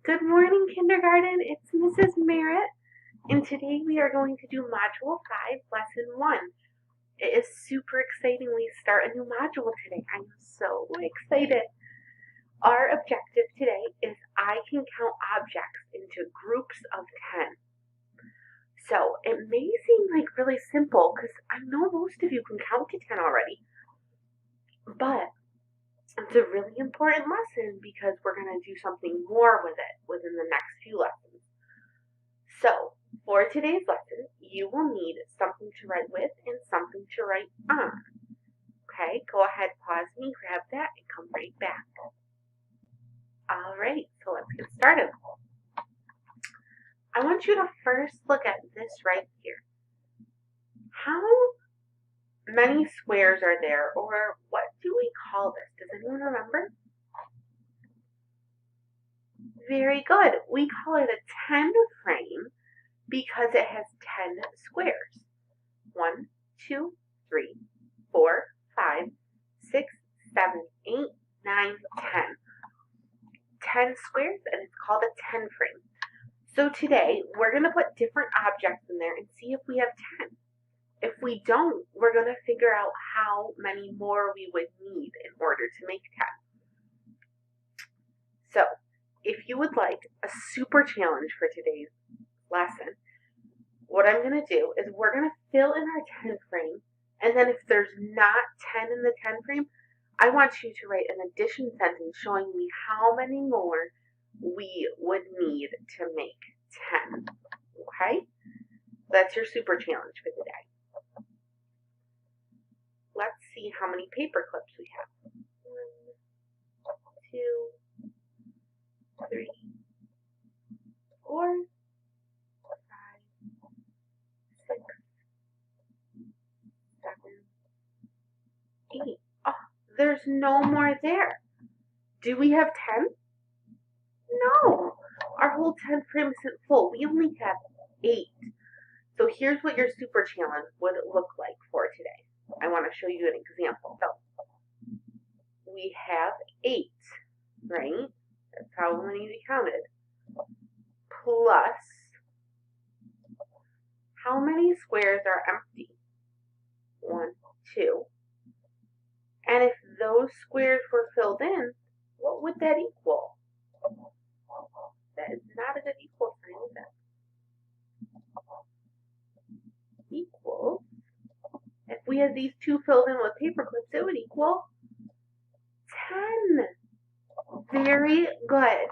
Good morning, kindergarten. It's Mrs. Merritt, and today we are going to do Module 5, Lesson 1. It is super exciting. We start a new module today. I'm so excited. Our objective today is I can count objects into groups of 10. So it may seem like really simple because I know most of you can count to 10 already, but it's a really important lesson because we're going to do something more with it within the next few lessons. So, for today's lesson, you will need something to write with and something to write on. Okay, go ahead, pause me, grab that, and come right back. Alright, so let's get started. I want you to first look at this right here. How many squares are there, or what do we call this? Does anyone remember? Very good. We call it a 10 frame because it has 10 squares. 1, 2, 3, 4, 5, 6, 7, 8, 9, 10. 10 squares, and it's called a 10 frame. So today, we're going to put different objects in there and see if we have 10. If we don't, we're going to figure out how many more we would need in order to make 10. So, if you would like a super challenge for today's lesson, what I'm going to do is we're going to fill in our 10 frame, and then if there's not 10 in the 10 frame, I want you to write an addition sentence showing me how many more we would need to make 10. Okay? That's your super challenge for today. Let's see how many paper clips we have. 1, 2, 3, 4, 5, 6, 7, 8. Oh, there's no more there. Do we have 10? No. Our whole 10 frame isn't full. We only have 8. So here's what your super challenge would look like for today. I want to show you an example. So we have 8, right? That's how many we counted. Plus, how many squares are empty? 1, 2. And if those squares were filled in, what would that equal? That is not a good equal sign, is it? Equals, if we had these two filled in with paper clips, it would equal 10. Very good.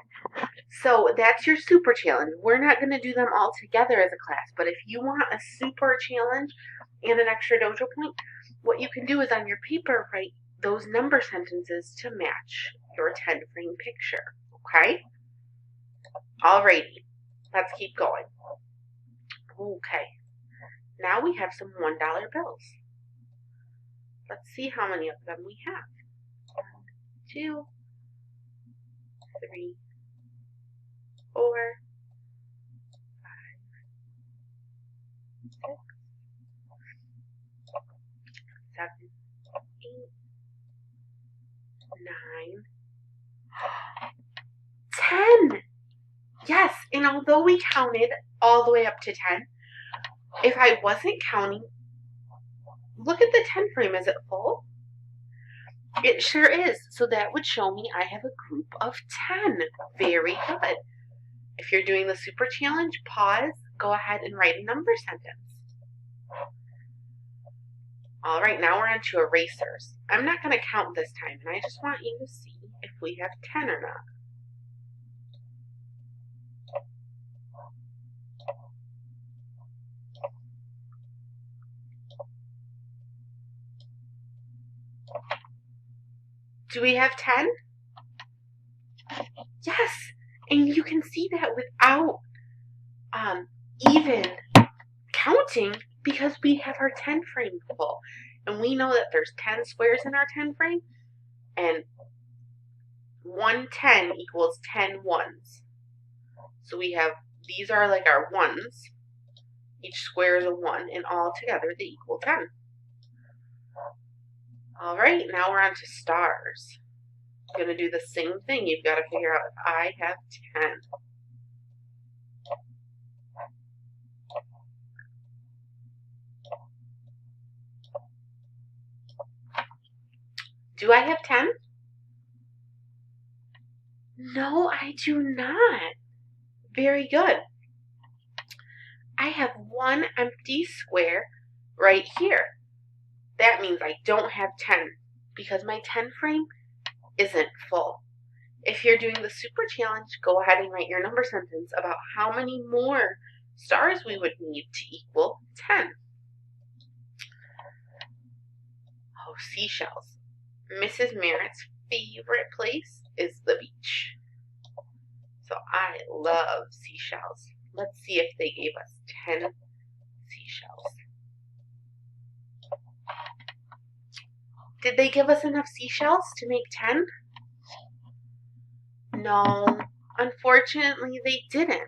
So that's your super challenge. We're not going to do them all together as a class, but if you want a super challenge and an extra dojo point, what you can do is on your paper write those number sentences to match your 10 frame picture. Okay? Alrighty. Let's keep going. Okay. Now we have some $1 bills. Let's see how many of them we have. 1, 2, 3, 4, 5, 6, 7, 8, 9, 10. Yes, and although we counted all the way up to 10, if I wasn't counting, look at the 10 frame. Is it full? It sure is. So that would show me I have a group of 10. Very good. If you're doing the super challenge, pause, go ahead and write a number sentence. All right, now we're on to erasers. I'm not going to count this time, and I just want you to see if we have 10 or not. Do we have 10? Yes, and you can see that without even counting because we have our 10 frame full. And we know that there's 10 squares in our 10 frame, and 1 10 equals 10 ones. So we have, these are like our ones. Each square is a 1, and all together they equal 10. All right, now we're on to stars. going to do the same thing. You've got to figure out if I have 10. Do I have 10? No, I do not. Very good. I have one empty square right here. That means I don't have 10 because my 10 frame isn't full. If you're doing the super challenge, go ahead and write your number sentence about how many more stars we would need to equal 10. Oh, seashells. Mrs. Merritt's favorite place is the beach. So I love seashells. Let's see if they gave us 10 seashells. Did they give us enough seashells to make 10? No, unfortunately they didn't.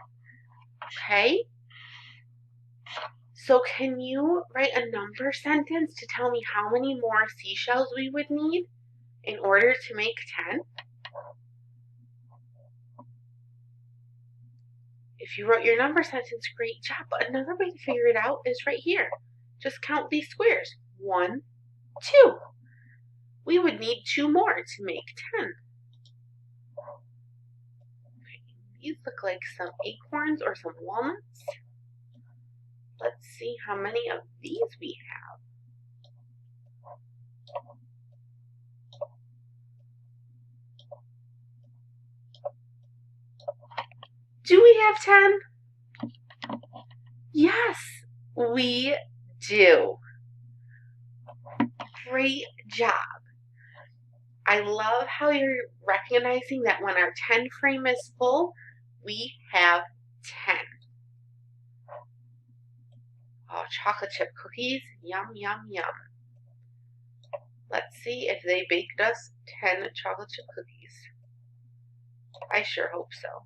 Okay? So can you write a number sentence to tell me how many more seashells we would need in order to make 10? If you wrote your number sentence, great job. But another way to figure it out is right here. Just count these squares. 1, 2. We would need 2 more to make 10. These look like some acorns or some walnuts. Let's see how many of these we have. Do we have 10? Yes, we do. Great job. I love how you're recognizing that when our 10 frame is full, we have 10. Oh, chocolate chip cookies. Yum, yum, yum. Let's see if they baked us 10 chocolate chip cookies. I sure hope so.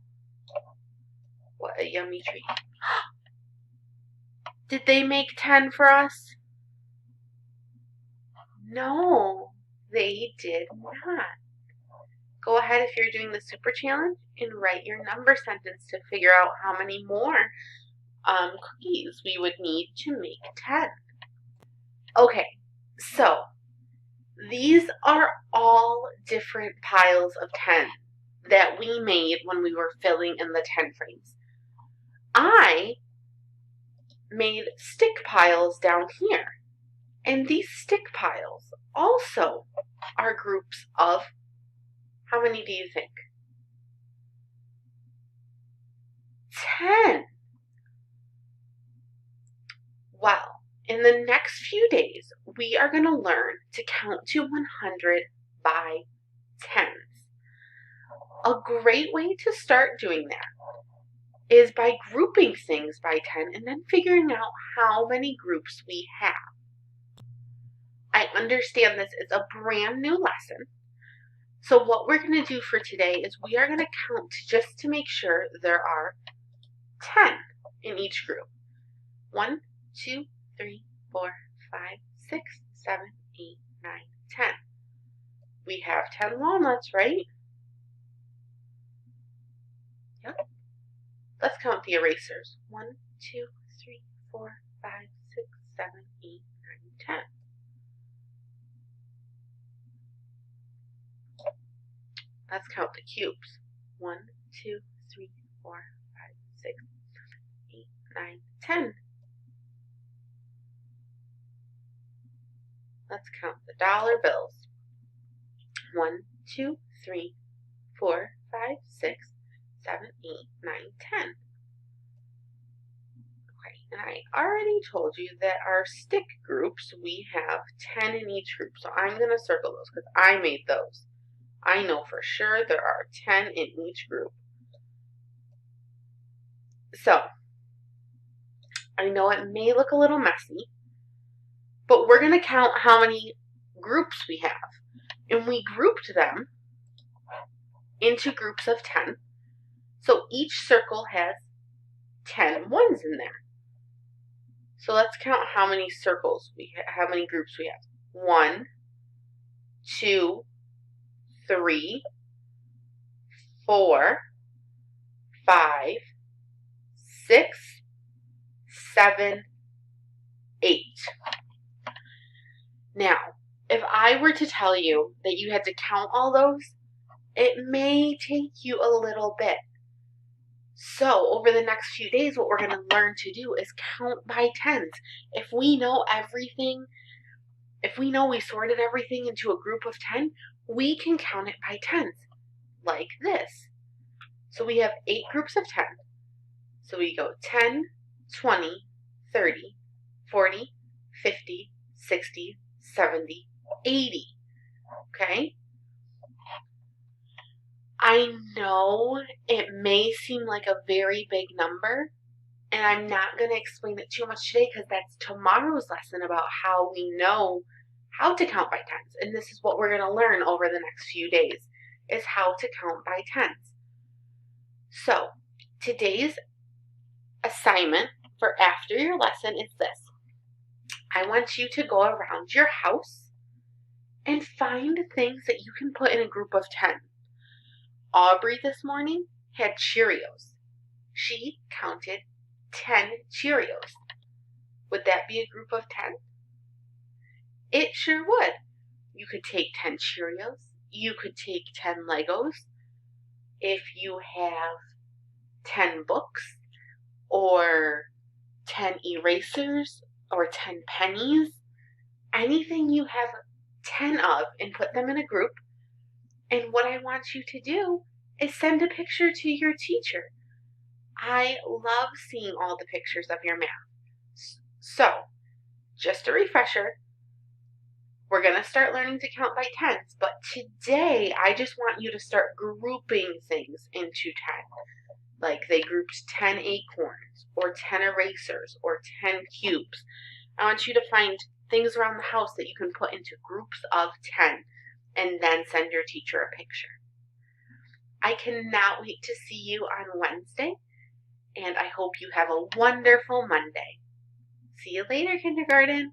What a yummy treat. Did they make 10 for us? No, they did not. Go ahead if you're doing the super challenge and write your number sentence to figure out how many more cookies we would need to make 10. Okay, so these are all different piles of 10 that we made when we were filling in the 10 frames. I made stick piles down here, and these stick piles also are groups of, how many do you think? 10. Well, in the next few days, we are going to learn to count to 100 by tens. A great way to start doing that is by grouping things by 10 and then figuring out how many groups we have. I understand this is a brand new lesson. So what we're going to do for today is we are going to count just to make sure there are 10 in each group. 1, 2, 3, 4, 5, 6, 7, 8, 9, 10. We have 10 walnuts, right? Yep. Let's count the erasers. 1, 2, 3, 4, 5, 6, 7, 8, 9, 10. Let's count the cubes. 1, 2, 3, 4, 5, 6, 7, 8, 9, 10. Let's count the dollar bills. 1, 2, 3, 4, 5, 6, 7, 8, 9, 10. Okay, and I already told you that our stick groups, we have 10 in each group. So I'm going to circle those because I made those. I know for sure there are 10 in each group. So, I know it may look a little messy, but we're going to count how many groups we have. And we grouped them into groups of 10. So each circle has 10 ones in there. So let's count how many circles how many groups we have. 1, 2, 3, 4, 5, 6, 7, 8. Now, if I were to tell you that you had to count all those, it may take you a little bit. So over the next few days, what we're going to learn to do is count by tens. If we know everything, if we know we sorted everything into a group of 10, we can count it by tens, like this. So we have 8 groups of 10. So we go 10, 20, 30, 40, 50, 60, 70, 80. Okay? I know it may seem like a very big number, and I'm not going to explain it too much today because that's tomorrow's lesson about how we know how to count by tens. And this is what we're going to learn over the next few days, is how to count by tens. So today's assignment for after your lesson is this. I want you to go around your house and find things that you can put in a group of 10. Aubrey this morning had Cheerios. She counted 10 Cheerios. Would that be a group of 10? It sure would. You could take 10 Cheerios. You could take 10 Legos. If you have 10 books or 10 erasers or 10 pennies, anything you have 10 of, and put them in a group. And what I want you to do is send a picture to your teacher. I love seeing all the pictures of your math. So, just a refresher, we're going to start learning to count by tens, but today I just want you to start grouping things into 10. Like they grouped 10 acorns, or 10 erasers, or 10 cubes. I want you to find things around the house that you can put into groups of 10 and then send your teacher a picture. I cannot wait to see you on Wednesday, and I hope you have a wonderful Monday. See you later, kindergarten.